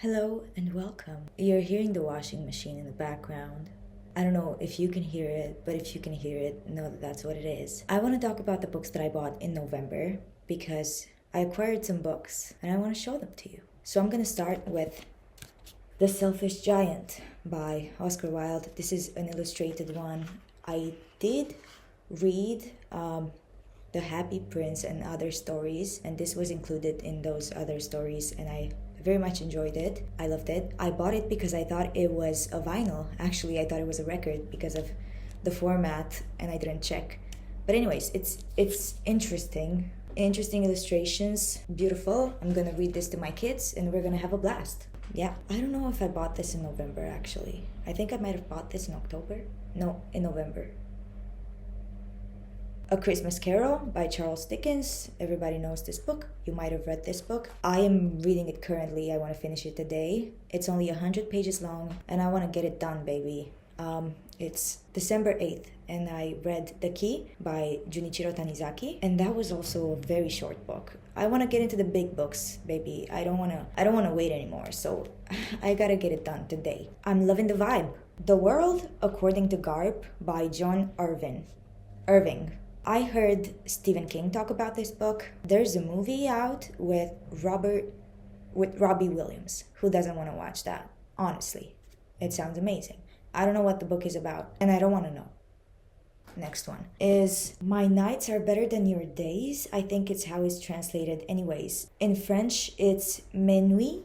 Hello and welcome. You're hearing the washing machine in the background. I don't know if you can hear it, but if you can hear it, know that that's what it is. I want to talk about the books that I bought in November because I acquired some books and I want to show them to you. So I'm going to start with The Selfish Giant by Oscar Wilde. This is an illustrated one. I did read The Happy Prince and other stories, and this was included in those other stories, and I very much enjoyed it. I loved it. I bought it because I thought it was a vinyl. Actually, I thought it was a record because of the format, and I didn't check. But anyways, it's interesting. Interesting illustrations, beautiful. I'm gonna read this to my kids and we're gonna have a blast. Yeah, I don't know if I bought this in November actually. I think I might have bought this in October. No, in November. A Christmas Carol by Charles Dickens. Everybody knows this book. You might have read this book. I am reading it currently. I want to finish it today. It's only 100 pages long and I want to get it done, baby. It's December 8th and I read The Key by Junichiro Tanizaki, and that was also a very short book. I want to get into the big books, baby. I don't want to wait anymore. So I got to get it done today. I'm loving the vibe. The World According to Garp by John Irving. I heard Stephen King talk about this book. There's a movie out with Robbie Williams. Who doesn't want to watch that? Honestly, it sounds amazing. I don't know what the book is about, and I don't want to know. Next one is My Nights Are Better Than Your Days. I think it's how it's translated anyways. In French, it's Mes nuits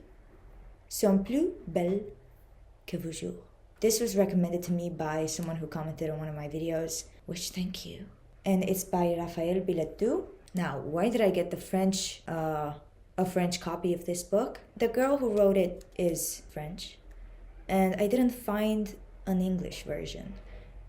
sont plus belles que vos jours. This was recommended to me by someone who commented on one of my videos, which thank you. And it's by Raphaele Billetdoux. Now, why did I get a French copy of this book? The girl who wrote it is French, and I didn't find an English version.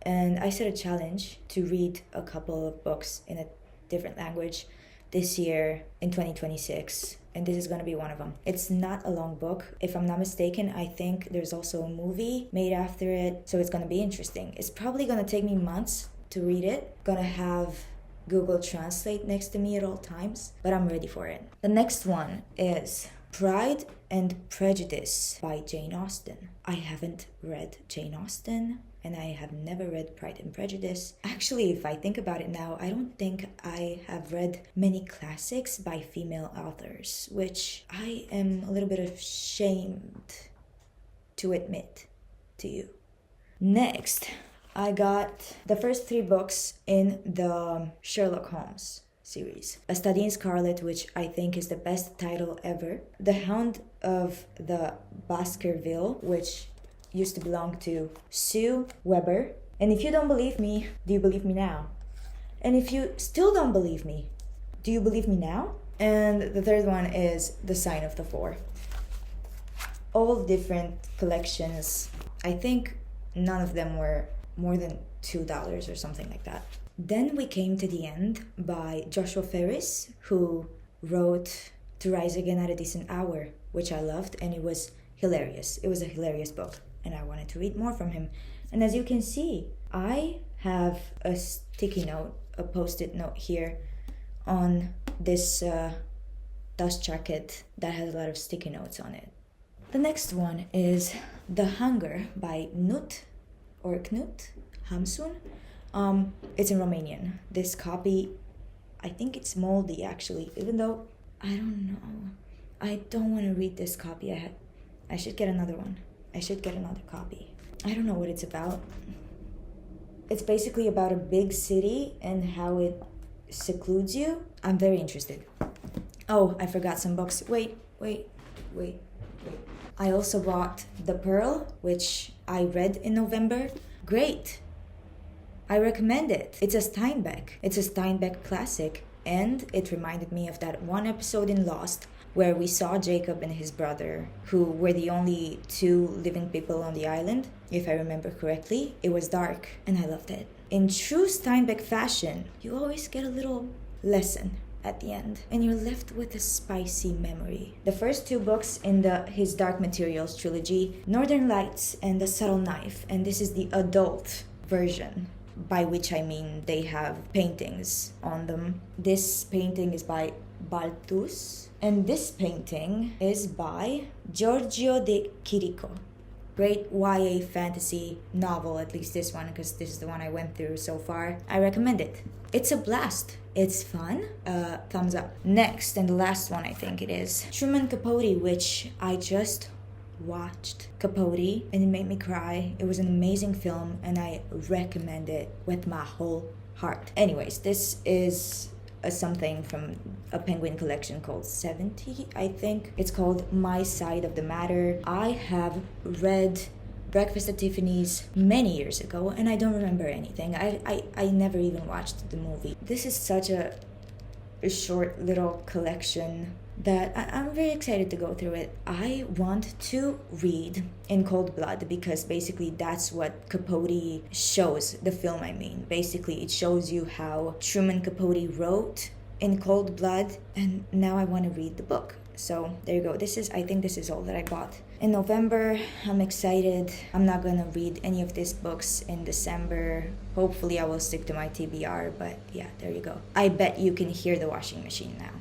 And I set a challenge to read a couple of books in a different language this year in 2026, and this is going to be one of them. It's not a long book. If I'm not mistaken, I think there's also a movie made after it, so it's going to be interesting. It's probably going to take me months to read it. Gonna have Google Translate next to me at all times, but I'm ready for it. The next one is Pride and Prejudice by Jane Austen. I haven't read Jane Austen, and I have never read Pride and Prejudice. Actually, if I think about it now, I don't think I have read many classics by female authors, which I am a little bit ashamed to admit to you. Next, I got the first 3 books in the Sherlock Holmes series. A Study in Scarlet, which I think is the best title ever. The Hound of the Baskerville, which used to belong to Sue Weber. And if you don't believe me, do you believe me now? And if you still don't believe me, do you believe me now? And the third one is The Sign of the Four. All different collections. I think none of them were more than $2 or something like that. Then we came to the end by Joshua Ferris, who wrote To Rise Again at a Decent Hour, which I loved, and it was hilarious. It was a hilarious book, and I wanted to read more from him. And as you can see, I have a sticky note, a post-it note here on this dust jacket that has a lot of sticky notes on it. The next one is The Hunger by Knut Hamsun. It's in Romanian. This copy, I think it's moldy actually, even though I don't know. I don't want to read this copy. I should get another one. I should get another copy. I don't know what it's about. It's basically about a big city and how it secludes you. I'm very interested. Oh, I forgot some books. Wait. I also bought The Pearl, which I read in November. Great. I recommend it. It's a Steinbeck classic, and it reminded me of that one episode in Lost where we saw Jacob and his brother, who were the only 2 living people on the island. If I remember correctly, it was dark, and I loved it. In true Steinbeck fashion, you always get a little lesson at the end, and you're left with a spicy memory. The first 2 books in his Dark Materials trilogy, Northern Lights and The Subtle Knife, and this is the adult version, by which I mean they have paintings on them. This painting is by Billetdoux. And this painting is by Giorgio de Chirico. Great YA fantasy novel, at least this one, because this is the one I went through so far. I recommend it. It's a blast. It's fun. Thumbs up. Next, and the last one I think it is, Truman Capote, which I just watched Capote and it made me cry. It was an amazing film and I recommend it with my whole heart. Anyways, this is something from a Penguin collection called 70, I think. It's called My Side of the Matter. I have read Breakfast at Tiffany's many years ago and I don't remember anything. I never even watched the movie. This is such a short little collection that I'm very excited to go through it. I want to read In Cold Blood because basically that's what Capote shows, the film I mean. Basically it shows you how Truman Capote wrote In Cold Blood, and now I want to read the book. So there you go. I think this is all that I bought. In November, I'm excited. I'm not gonna read any of these books in December. Hopefully I will stick to my TBR, but yeah, there you go. I bet you can hear the washing machine now.